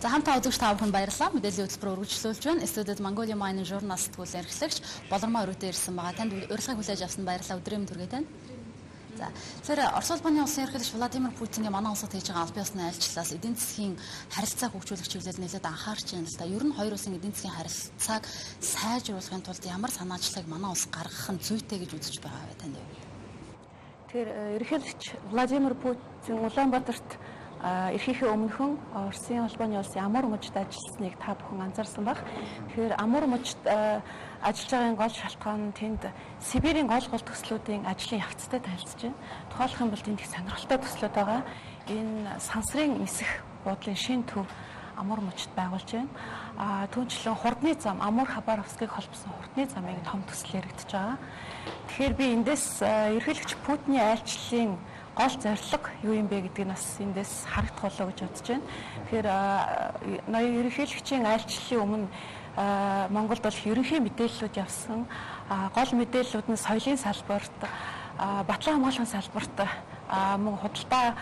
За хамтаа үзэгч та бүхэнд баярлалаа. Мэдээллийн хөтөлбөр үргэлжлүүлж байна. Студид Mongolia Mining журнал сэтгүүл эрхлэгч Болормоо өрөөдөө ирсэн байгаа. Танд урилгыг хүлээж авсанд баярлалаа. Өдрийн мэнд хүргэе тань. За, сэр Орос улбаны улсын ерөнхийлөгч Владимир Путиний манай улсад хийж байгаа албан ёсны айлчлалаас эдийн засгийн харилцааг хөгжүүлэх чиглэлд нэлээд анхаарч байна л да. Ер нь хоёр улсын эдийн засгийн харилцааг сайжруулахын тулд ямар санаачлагыг манай улс гаргах нь зүйтэй гэж үзэж байгаа вэ танд? Тэгэхээр ерөнхийлөгч Владимир Путин Улаанбаатарт эрхийнхээ өмнөхөн Оросын улбаны улсын Амур мужид ажилласныг та бүхэн анзаарсан баг. Тэгэхээр Амур мужид ажиллаж байгаагийн гол шалтгаан нь тэнд Сибирийн гол төслүүдийн ажлын явцтай танилцж байна. Тухайлх юм бол тэнд их сонирхолтой төслүүд байгаа. Энэ сансрын нисэх буудлын шин төв Амур мужид байгуулж байна. Түүнчлэн хурдны зам Амур Хабаровскыг холбосон хурдны замыг том төсөл яригдж байгаа. Тэгэхээр би эндээс ерөнхийлөгч Путиний айлчлалын гол зорилго юу юм бэ гэдгийг бас эндээс харагдах болоо гэж бодож байна. Тэгэхээр ноён ерөнхийлөгчийн айлчлалын өмнө Монголд бол ерөнхий мэдээллүүд явсан. Гол мэдээллүүд нь соёлын салбарт, батлан хамгаалахын салбарт мөн худалдаа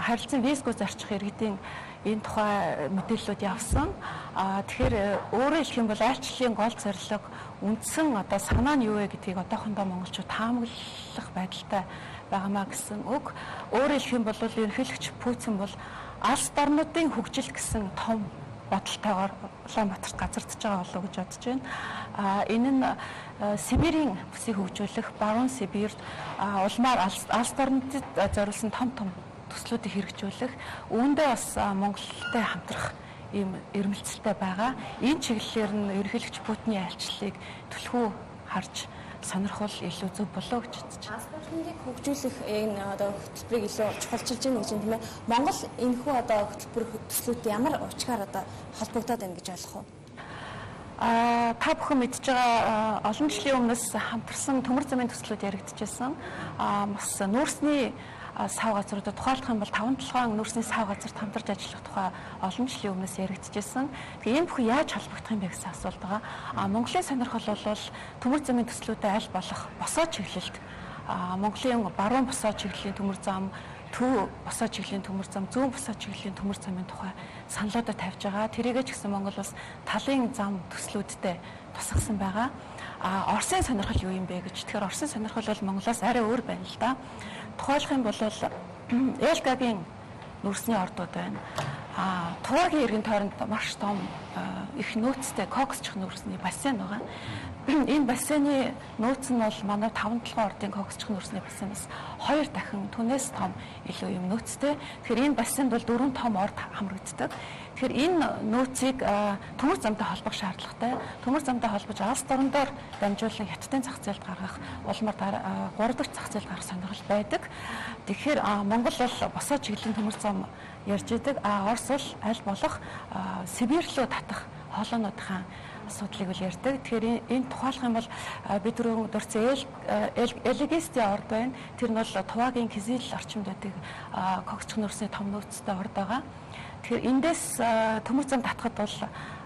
харилцан визгүй зарчих иргэдийн энэ тухай мэдээллүүд явсан. Тэгэхээр өөрөөр хэлэх юм бол айлчлалын гол зорилго үндсэн одоо санаа нь юу вэ гэдгийг одоохондоо монголчууд таамаглах байдалтай байгаамаа гэсэн үг. Өөрөөр хэлэх юм бол ерөнхийлөгч Путин бол алс орнуудын хөгжил гэсэн том бодолтойгоор Улаанбаатарт газардж байгаа болов уу гэж бодож байна. Энэ нь Сибирийн бүсийг хөгжүүлэх, баруун Сибирь улмаар алс орнуудад зориулсан том төслүүдийг хэрэгжүүлэх, үүндээ бас Монголтой хамтрах ийм эрмэлзэлтэй байгаа. Энэ чиглэлээр нь ерөнхийлөгч Путиний айлчлалыг түлхүү харж сонирхол илүү зөв болоо гэж бодож байна. Алс орныг хөгжүүлэх энэ одоо хөтөлбөрийг илүү чухалчилж байна гэж тийм ээ. Монгол энэхүү одоо хөтөлбөр төслүүдтэй ямар уучгаар одоо холбогдоод байна гэж ойлгох вэ? Та бүхэн мэдж байгаа олон жилийн өмнөөс хамтарсан төмөр замын төслүүд яригдчихсэн. Бас нүүрсний сав газруудад тухайлах юм бол 5-7 нүүрсний сав газарт хамтарч ажиллах тухай олон жилийн өмнөөс яригдчихсэн. Тэгээ энэ бүхэн яаж холбогдох юм бэ гэсэн асуулт байгаа. Монголын сонирхол бол төмөр замын төслүүдэд аль болох босоо чиглэлд Монголын баруун босоо чиглэлийн төмөр зам, төв босоо чиглэлийн төмөр зам, зүүн босоо чиглэлийн төмөр замын тухай саналуудад тавьж байгаа. Тэрийгэ ч гэсэн Монгол бас талын зам төслүүдтэй тусгасан байгаа. Оросын сонирхол юу юм бэ гэж. Тэгэхээр Оросын сонирхол бол Монголоос арай өөр байна л да. Тухайлах юм бол Элгагийн нүүрсний ордууд байна. Туваагийн иргэн тойронд маш том их нөөцтэй Коксчих нүүрсний бассейн байгаа. Энэ бассейны нөөц нь бол манай 5-7 ордын Коксчих нүүрсний бассейнаас 2 дахин түүнээс том илүү юм нөөцтэй. Тэгэхээр энэ бассейнд бол 4 том орд хамрагддаг. Тэгэхээр энэ нөөцийг төмөр замтай холбох шаардлагатай. Төмөр замтай холбож алс дорндоор дамжуулан хятадын зах зээлд гаргах, улмаар 3 дахь зах зээлд гарах сонирхол байдаг. Тэгэхээр Монгол бол босоо чиглэлийн төмөр зам ярьж идэг. Орос бол аль болох Сибирь рүү татах хоолойнуудын асуудлыг үл ярьдаг. Тэгэхээр энэ тухайлах юм бол бид түрүү дурдсан Элегистийн орд байна. Тэр нь бол Туваагийн Кизил орчимд байдаг Коксчих нүүрсний том нөөцтэй орд байгаа. Тэгэхээр эндээс төмөр зам татхад бол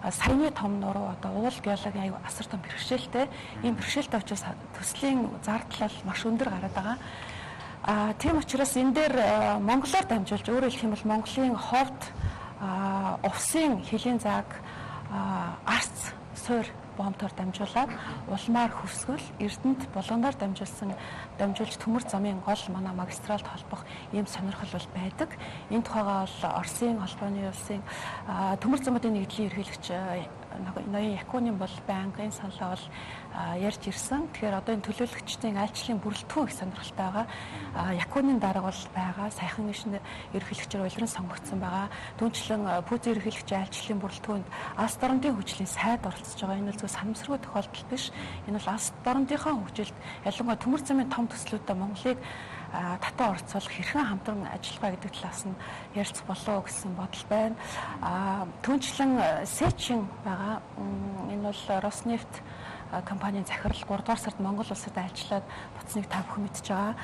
саяны том нуруу одоо уул геологийн аюу асар том бэрхшээлтэй. Ийм бэрхшээлтэй учраас төслийн зардал бол маш өндөр гараад байгаа. Тийм учраас энэ дээр монголоор дамжуулж өөрөөр хэлэх юм бол Монголын ховд увсын хөлийн зааг арц суур боомтоор дамжуулаад улмаар хөвсгөл Эрдэнэт болгоноор дамжуулж төмөр замын гол манай магистралд холбох ийм сонирхол бол байдаг. Энэ тухайгаа бол Оросын холбооны улсын төмөр замуудын нэгдлийн ерөнхийлөгч ноён Якунин бол байнгын саналаа бол ярьж ирсэн. Тэгэхээр одоо энэ төлөөлөгчдийн айлчлалын бүрэлдэхүүн их сонирхолтой байгаа. Якунин дарга бол байгаа. Саяхан ерөнхийлөгчөөр улиран сонгогдсон байгаа. Түүнчлэн Путин ерөнхийлөгчийн айлчлалын бүрэлдэхүүнд алс дорнодын хөгжлийн сайд оролцож байгаа. Энэ бол зөв санамсаргүй тохиолдол биш. Энэ бол алс дорнодынхаа хөгжилд ялангуяа төмөр замын том төслүүдэд Монголыг татан оролцуулах хэрхэн хамтран ажиллах гэдэг талаас нь ярилцах болов гэсэн бодол байна. Түүнчлэн Сечин байгаа. Энэ бол Роснефть компанийн захирал 3 дугаар сард Монгол улсад айлчлаад буцныг та бүхэн мэдж байгаа.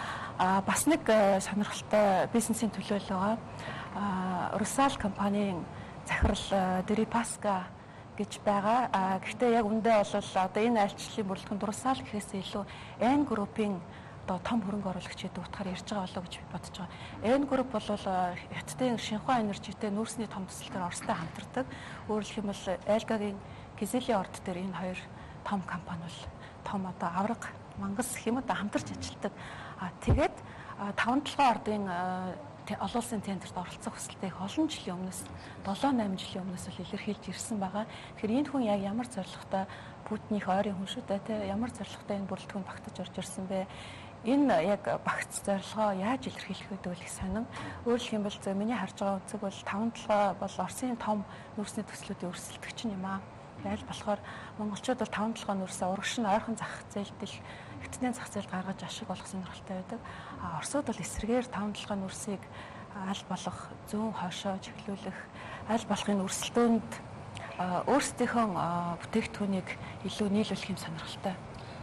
Бас нэг сонирхолтой бизнесийн төлөөлөл байгаа. Русал компанийн захирал Дерипаска гэж байгаа. Гэхдээ яг үндэ бол одоо энэ айлчлалын бүрэлдэхүүн Русал гэхээс илүү N группийн одоо том хөрөнгө оруулагчид утгаар ярьж байгаа болоо гэж би бодож байгаа. N Group бол Хятадын Шинхua Energy-тэй нүүрсний том төсөл дээр Оростой хамтардаг. Өөрөөр хэлбэл Элгагийн Кизилийн орд дээр энэ хоёр том компани бол том одоо авраг мангас гэх юм уу хамтарч ажилладаг. Тэгээд 5-7 ордын олон улсын тендерт оролцох хүсэлтэй олон жилийн өмнөөс 7-8 жилийн өмнөөс л илэрхийлж ирсэн байгаа. Тэгэхээр энэ хүн яг ямар зорилготой Путиных ойрын хүн шүү дээ тий ямар зорилготой энэ бүрэлдэхүүн багтаж орж ирсэн бэ? Энэ яг багц зорилгоо яаж илэрхийлэх вэ гэж сонин. Өөрөлдөх юм бол миний харж байгаа үнцэг бол 5-7 бол Оросын том нүүрсний төслүүдийн өрсөлдөгч юм аа. Яаж болохоор монголчууд бол 5-7 нүүрсээ урагш нь ойрхон зах зээлдэл Хятадын зах зээлд гаргаж ашиг олох сонирхолтой байдаг. Оросууд бол эсрэгээр 5-7 нүүрсийг аль болох зүүн хойшоо чиглүүлэх, аль болохын өрсөлдөөнд өөрсдийнхөө бүтээгдэхүүнийг илүү нийлүүлэх юм сонирхолтой.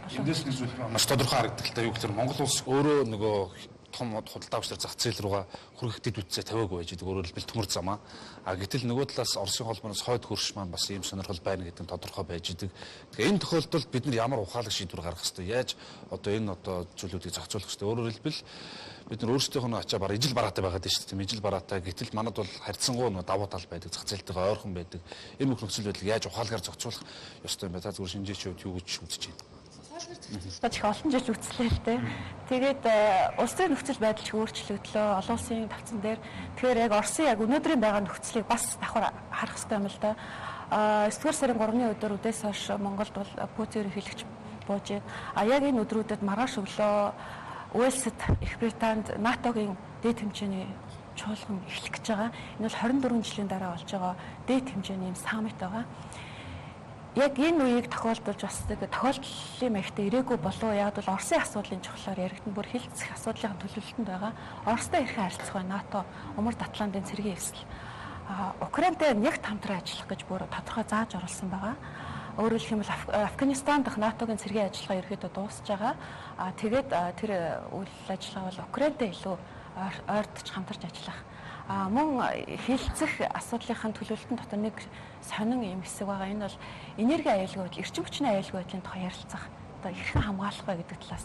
Эндээс нэг зүйл маш тодорхой харагддаг л та юу гэхээр Монгол улс өөрөө нөгөө том худалдаа авч зах зээл рүүгээ хүрэх дэд бүтцээ тавиагүй байж байгаа. Өөрөөр хэлбэл төмөр замаа. Гэтэл нөгөө талаас Оросын холбооноос хойд хөрш маань бас ийм сонирхол байна гэдэг нь тодорхой байж идэг. Тэгэхээр энэ тохиолдолд бид нар ямар ухаалаг шийдвэр гаргах ёстой? Яаж энэ зүйлүүдийг зохицуулах ёстой? Өөрөөр хэлбэл бид нар өөрсдийнх нь ачаа бараг ижил бараатай байгаад шүү дээ. Ижил бараатай. Гэтэл манад бол харьцангуй давуу тал байдаг, зах зээлтэйгээ ойрхон байдаг. Энэ бүх нөхцөл байдлыг яаж ухаалгаар зохицуулах ёстой юм бэ? Та зүгээр шинжээчүүд юу гэж үзэж байна? Их олон жил үзлээ л дээ. Тэгээд улс төрийн нөхцөл байдал ч өөрчлөгдлөө. Олон улсын тавцан дээр. Тэгэхээр яг Оросын яг өнөөдрийн байгаа нөхцөлийг бас давхар харах хэрэгтэй юм л да. 9-р сарын 3-ны өдөр үдээс хойш Монголд бол Путин ерөнхийлөгч бууж байна. Яг энэ өдрүүдэд маргааш өглөө Уэльсд, Их Британд НАТОгийн дээд хэмжээний чуулган эхлэх гэж байгаа. Энэ бол 24 жилийн дараа болж байгаа дээд хэмжээний юм саммит байгаа. Яг энэ үеийг тохиолдуулж бас тохиолдлын маягтай ирээгүй болов яг бол Оросын асуудлын чухлаар яригдсан бүр хилцэх асуудлын төлөвлөлтөнд байгаа. Оростой хэрхэн харилцах вэ? НАТО, Умард Атлантын цэргийн эсэл. Украинтэй нэг хамтран ажиллах гэж бүр тодорхой зааж оруулсан байгаа. Өөрөөр хэлбэл Афганистан дахь НАТОгийн цэргийн ажиллагаа ерөөдөө дуусж байгаа. Тэгээд тэр үйл ажиллагаа бол Украинтэй илүү ойртож хамтарч ажиллах. Мөн хилцэх асуудлынхаа төлөвлөлтөнд дотор нэг сонин юм хэсэг байгаа. Энэ бол энерги аюулгүй байдал, эрчим хүчний аюулгүй байдлын тухай ярилцах. Одоо хэрхэн хамгаалах вэ гэдэг талаас